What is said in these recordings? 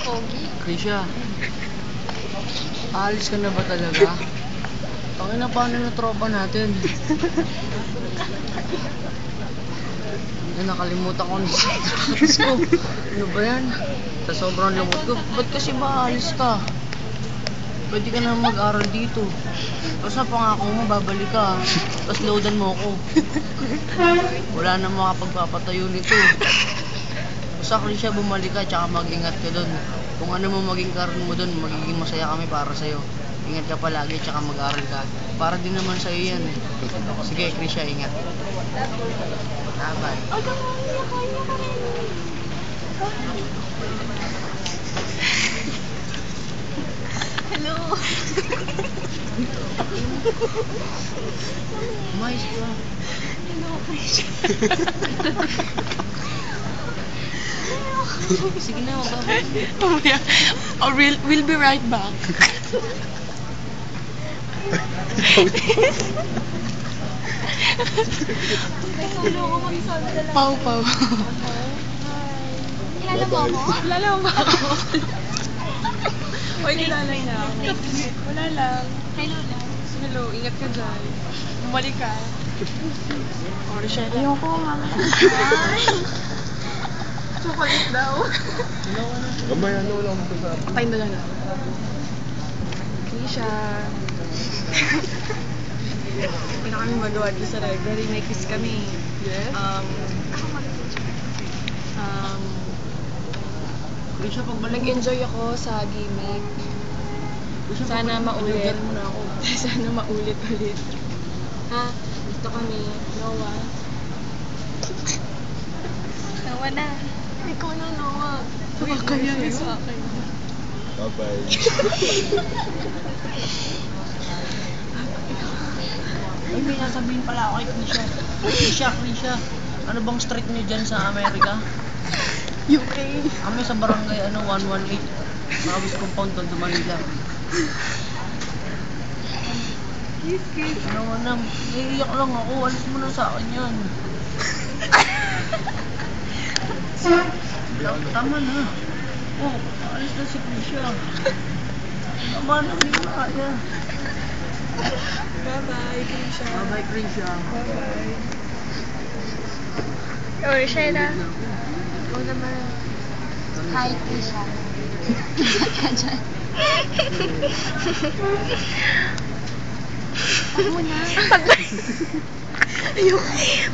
Pogi. Krisha, aalis ka na ba talaga? Pangina, paano na tropa natin? Ay, nakalimutan ko na sapatos ko. Ano ba yan? Sa sobrang lumot ko, ba't kasi ba aalis ka? Pwede ka na mag-aral dito. Basta pangako mo, babalik ka. Tapos loadan mo ako. Wala na makapagpapatayo nito. Basta Krisha, bumalik ka, tsaka mag-ingat ka dun. Kung ano mo maging karoon mo dun, magiging masaya kami para sa'yo. Ingat ka palagi, tsaka mag-aral ka. Para din naman sa'yo yan. Sige, Krisha, ingat. Bye-bye. Hello. Mais ka. Hello, Krisha. Sige na, babay. Mamaya. Oh, we'll be right back. May solo ko mag-solo na lang. Pau, pau. Kilala mo ako? Kilala mo ako? Oy, kilala niya ako. Wala lang. Hello lang. Hello, ingat ka dyan. Bumalik ka. Oh, Rochelle. Ayoko, mama. Chocolate daw. Gamay, ano lang ito sa... Patayin na lang. Krisha. Hindi na kami magawa dito sa library. May quiz kami. Yes? Krisha, pagbalik Nag-enjoy ako sa gimmick. Sana maulit. Muna ako. Sana maulit-ulit. Ha? Dito kami. Noah. Tawa na. Ikaw na, Noah. Kaya sa akin. Bye-bye. Ay, may nasabihin pala ako kay Krisha. Krisha, ano bang street niyo dyan sa Amerika? UK. Kami sa barangay 118. Mawis compound doon, Manila. Kiss. Ano nga na, naiiyak lang ako. Alis mo na sa akin yan. Tama na. Oh, alis na si Krisha. Tama na, hindi ko kaya. Bye-bye, Krisha. Bye-bye, Krisha. Bye-bye. Oh, Rochelle. Oo naman. Hi, Krisha. Ka dyan. Ako na.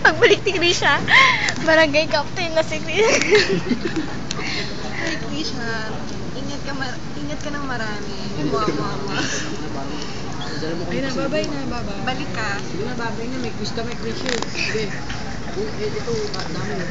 Pagbalik ni Krisha, barangay captain na si Krisha. Hi, Krisha. Ingat ka ng marami. Mama. Ayun na, bye-bye na, bye-bye. Balik ka. Sige na, babay na. May quiz kami, Krisha. Sige. Ito, namin.